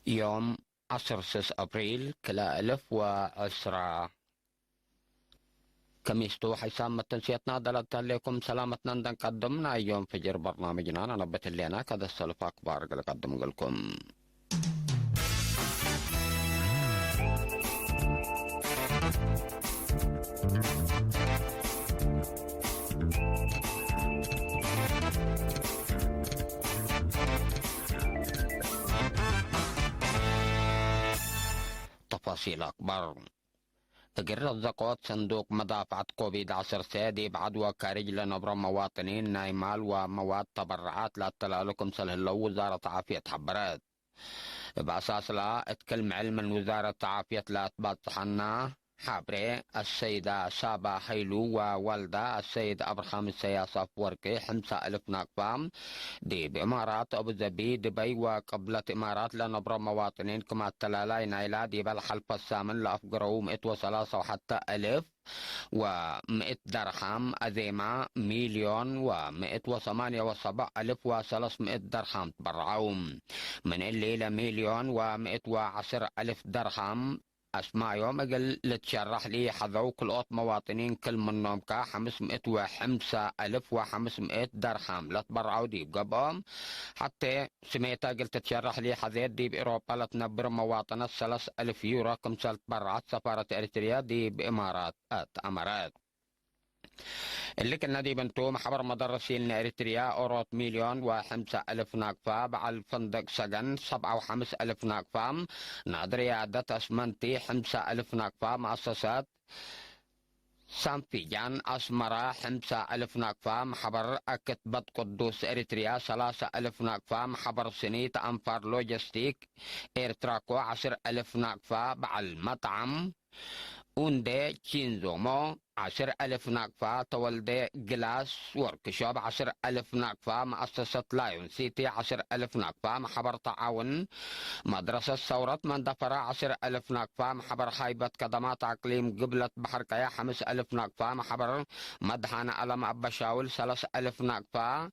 يوم 10 أبريل كلا 1010 كميستو حيسام تنسيتنا دلت عليكم سلامتنا نقدمنا يوم فجر برنامجنا أنا نبت اللي أنا كذا السلف أكبر قدم لكم. تفاصيل أكبر. تقرر زقوت صندوق مدافعة كوفيد 10 سادي بعدوى كارج لنبر مواطنين نايمال ومواد تبرعات لا تلالكم سله اللو وزارة عافية حبرات بأساس لا اتكلم علما وزارة عافية لا تبات حنا حابري السيدة سابا حيلو ووالدة السيد أبرهام السياسة وركي 5000 ناقفام دي بإمارات أبو ظبي دبي وقبلة إمارات لنبرة مواطنين كما التلالاي نايلا دي بالحلف الثامن لأفقروا 103 وحتى 1000 و100 درهم أذيما 1,178,700 درهم تبرعوم من الليلة 1,110,000 درهم اسمع يوم اقل لتشرح لي حذو كل اوت مواطنين كل منهم كا 505,500 درهم لا تبرعوا دي بقبهم حتى سميتها قلت تشرح لي حذيت دي باوروبا لا تنبر مواطنة 3,000 يورو كمسال تبرعت سفارة اريتريا دي بامارات امارات اللي كنا دي بنتوم حبر مدرسين اريتريا اوروت 1,005,000 ناقفة على الفندق سجن 7,500 ناقفة نادري عدت اسمنتي 5,000 ناقفة مؤسسات سانفيجان أسمرة 5,000 ناقفة محبر كتبة قدوس إريتريا 3,000 ناقفة محبر سنيت أنفار لوجستيك إيرتراكو 10,000 ناقفة بعل مطعم اوندي تشينزومو 10,000 ناقفة تولدي جلاس وركشوب 10,000 ناقفة مؤسسة لايون سيتي 10,000 ناقفة محبر تعاون مدرسة ثورة مندفرة 10,000 ناقفة محبر خيبة كدمات أقليم قبلة بحر كيا 5,000 ناقفة محبر مدحان ألم أبشاول 3,000 ناقفة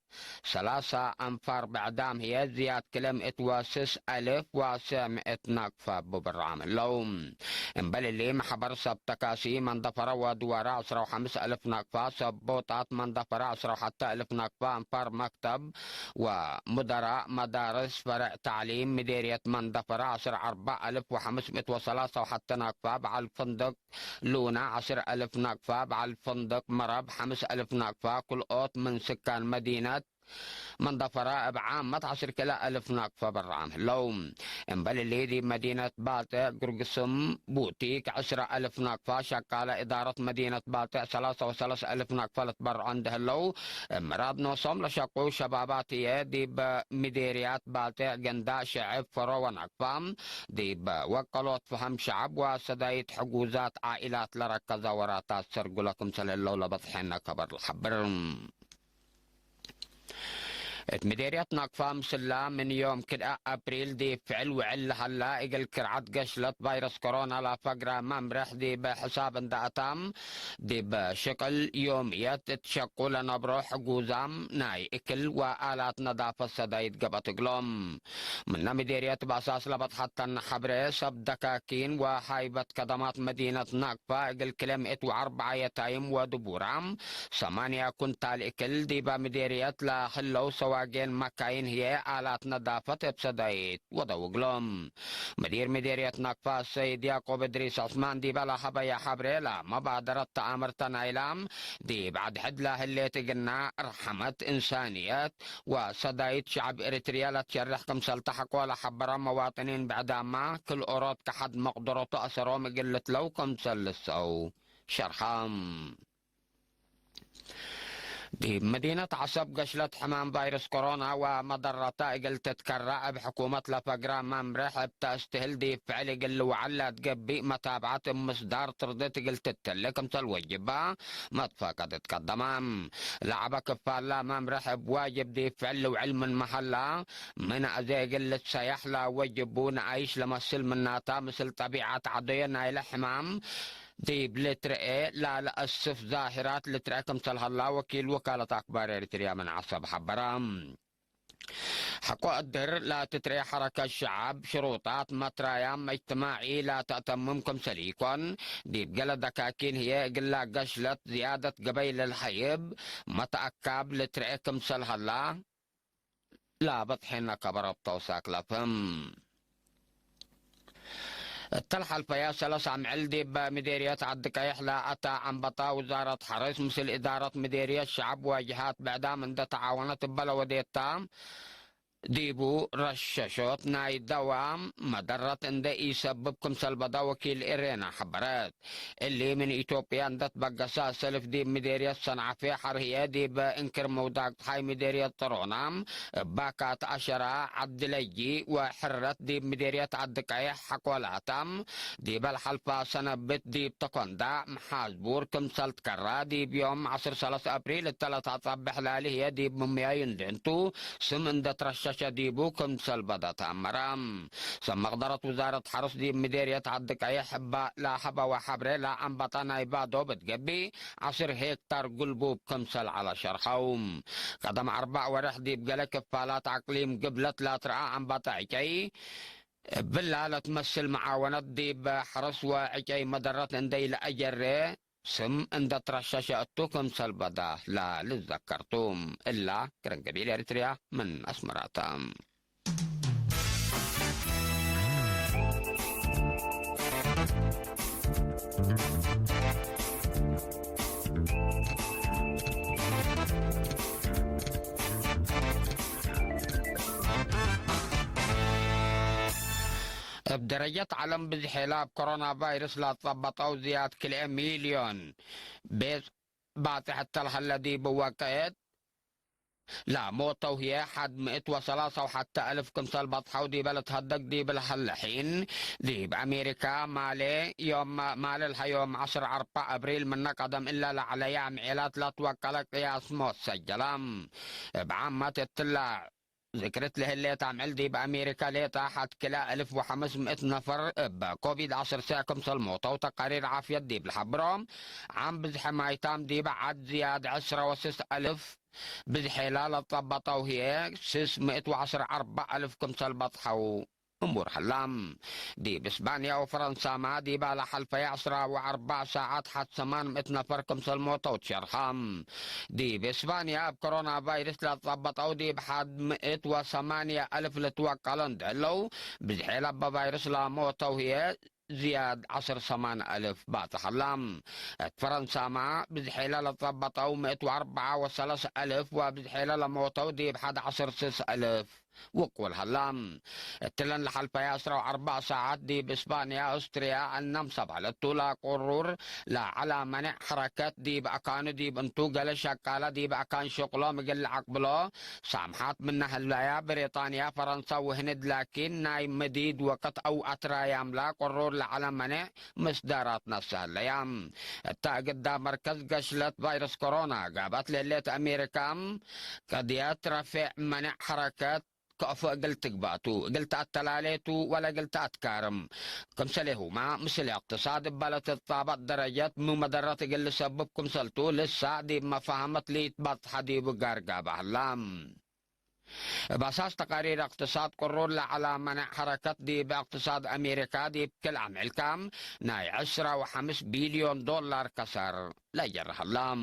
3 أنفار بعدام هي زياد كلم اتواسس 1,700 ناقفة ببرعام اللوم امبالي اللي محبر سبتكاسي مندفرة ودوارة 10,500 ناقفة سبوطات مندفرة 10 حتى 1000 ناقفة أنفار مكتب ومدراء مدارس فرع تعليم مديرية مندفرة 4,503 وحتى ناقفة بعد الفندق لونا 10,000 ناقفة بعد الفندق مرب 5,000 ناقفة كل أوت من سكان مدينة مندفرة بعامة 10,000 ناقفة بالرعام اللوم امبالي اللي دي مدينة بالتع قرقسم بوتيك 10,000 ناقفة شكالة إدارة مدينة بالتع 3,000 ناقفة لتبر عندها اللو مراد نوصم لشقو شباباتي دي بمديريات بالتع قندا شعب فرو ناقفة دي بوكلوت فهم شعب وسدايت حجوزات عائلات لركزة وراتات سرقو لكم سلالو لبطحنا كبر الحبر مديرية ناقفة مسلا من يوم كده أبريل دي فعل وعل هلا إجل كرعت قشلت فيروس كورونا لا فقرة ممرح دي بحساب داتام دي بشكل يوميات تشكو لنا بروح جوزام ناي إكل وآلات نظافة سدايد قبط قلوم من مديرية بأساس لبط حتى حبري سب دكاكين وحايبة كدمات مدينة ناقفة إجل كلمة و4 يتايم ودبورام 8 كنتال إكل دي بمديرية لا خلو واجين مكاين هي آلات نظافة بسدايت ودوغلوم مديرية ناقفة السيد يعقوب إدريس عثمان دي بلا حبايا حبريلا مبادرة تأمر تنايلام دي بعد حدلا اللي تقلنا رحمت إنسانيات وسدايت شعب إريتريا لا تشرحكم سلتحق ولا حبرا مواطنين بعد ما كل أوراد كحد مقدرة تأثروا مقلة لوكم سلسوا شرحام دي مدينة عصب قشلت حمام فيروس كورونا ومضرتا قل تتكرع بحكومة لفقرة ممرح بتستهل دي فعل قل وعلا تقبي متابعة مصدار ترضيت قل تتلك مثل وجبة متفاقد تقدم لعبة كفالة ممرح بواجب دي فعل وعلم محلة من أزي قل سيحلى وجبون عيش لمثل مناتا مثل طبيعة عضية نايل حمام دي بلترئة لا لأسف ظاهرات لترئة كمثل هلا وكيل وكالة أخبار إريتريا من عصب حبرام حقدر لا تتري حركة الشعب شروطات مترايام اجتماعي لا تأتممكم سليكون دي بقلة دكاكين هي قلا قشلت زيادة قبيل الحيب متأكب لتريكم سلهلا لا بطحنا كبرب توساك لفهم الطلحة الفياسلة سام علدي بمديرية عدكايح لا أتى عن بطا وزارة حرس مثل إدارة مديرية الشعب واجهات بعدها من تعاونت بلوديتا ديبو رشاشوت ناي دوام مدرت اند يسببكم سلبدا وكيل إيرينا حبرات اللي من إثيوبيا اندت بقسا سلف ديب مديرية صنعاء في حرهية ديب انكر موداك حي مديرية طرونام باكات أشرا عبدلجي وحرت ديب مديرية عدكايح حقولاتام ديب الحلفة سنبت ديب تقندا محاسبور كم سلت كرا ديب يوم 10 أبريل الثلاثة صبح لالي هي ديب ممياين دنتو سم اندت رشاش ديبوكم سلبدا تأمرام ثم قدرت وزارة حرس دي مديرية عدك أي حبة لا حبة وحبرة لا عم بطانا يبادو بتقبي 10 هكتار قلبوب كمسل على شرخوم قدم 4 ورح دي بقلك كفالات عقليم قبلت لا ترعى عم بطاعكي بالله لا تمثل معاونات دي بحرس وعكي مدرات اندي لأجر سم اند ترشاشاتكم سلبدا لا لذكرتم الا كرن قبيل اريتريا من اسمراتام بدرجة علم بزحلاب كورونا فيروس لا تضبطوا زيادة كل مليون بس بعد حتى الذي بوقت لا موتوا هي حد 103 وحتى 1000 كمسال بطحوا دي بلد هدك دي بالحلحين دي بأمريكا مالي يوم مالي اليوم 10 أبريل من قدم إلا لعلى عميلات لا توكلك قياس موت سجلام بعامة الطلع ذكرت له اللي تعمل دي بأمريكا ليه تحت كلا 1500 نفر بكوفيد 10 ساعة كمسال موتوا وتقارير عافية دي بالحبرام عم بزحمايتام دي بعد زياد 10 و6 ألف بالحلال الطبطة وهي 610 4000 كمسال بطحوا أمور حلام دي بإسبانيا وفرنسا ما دي بالا حلفة 10 و4 ساعات حد 800 نفر كمسال موت وتشرخام دي بإسبانيا بكورونا فيروس لا تطبطوا دي بحد 108 ألف لتوكلن دلو بزحيلة بفيروس لا موت وهي زياد 10 8 ألف بات حلام فرنسا ما بزحيلة لطبطوا 104 و3 ألف وبزحيلة لموتوا دي بحد 10 6 ألف وقول هلام التلن لحلفة ياسرة 4 ساعات دي بإسبانيا أستريا النم 7 للطولة قرور لا على منع حركات دي بأكان دي بنتو قال شكالة دي بأكان شغله مقل عقبله سامحات منها الولاية بريطانيا فرنسا وهند لكن نايم مديد وقت أو أترايام لا قرور على منع مصدرات نفسها الأيام التأكد مركز قشلة فيروس كورونا قابت ليلة أمريكا قد يترفع منع حركات كأفو قلت قباتو قلت أتلاليتو ولا قلت أتكارم كم سليهو ما مثل اقتصاد ببالة الطابق درجات مو مدرات قل سببكم سلتو لسا دي ما فهمت لي تبط حديب قارقا بحلام بأساس تقارير اقتصاد قرور على منع حركة دي باقتصاد أمريكا دي بكل عام الكام ناي 10.5 بليون دولار كسر لا يجرح اللام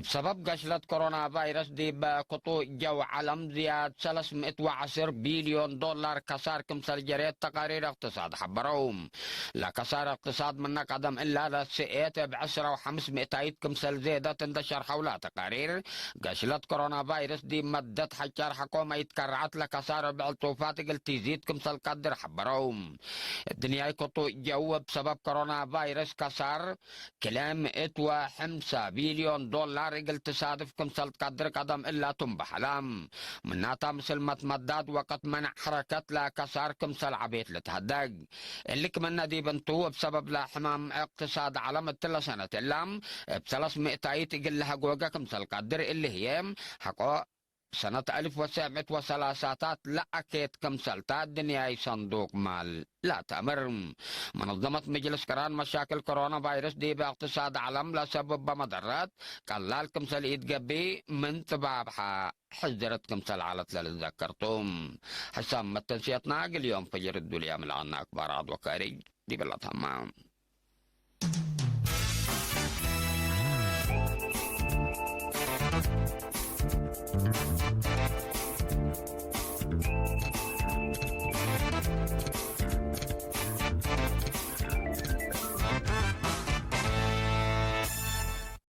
بسبب قشرة كورونا فيروس دي بقطوع جو علم زياد 310 بليون دولار كسار كمسال جريت تقارير اقتصاد حبروم لا كسار اقتصاد من قدم إلا لسئيت ب10 و500 كمسال زيادة تنتشر حول تقارير قشرة كورونا فيروس دي مدت حجار حكومة يتكرعت لكسار بعطوفات قلت يزيد كمسال قدر حبروم الدنيا قطوع جو بسبب كورونا فيروس كسار كلام 105 بليون دولار رجل تصادف كمسل قدر قدم إلا تنبح لام مناتا مثل متمدد وقت منع حركة لا كسار كمسل عبيت لتهدق اللي كمنا دي بنتو بسبب لا حمام اقتصاد علم التلا سنة اللام ب300 تقل لها جوجا كمسل قدر اللي هي حقو سنة 1903 لا أكيد كمسلتا الدنيا صندوق مال لا تأمر. منظمة مجلس كران مشاكل كورونا فيروس دي باقتصاد عالم لا سبب مضرات قلال كمسل إتقبي من تبابها حجرت كمسل عالت للذكرتم حسام متنسيتنا اليوم فجر الدوليا من عنا أكبر عضو وكاري دي بلا تمام.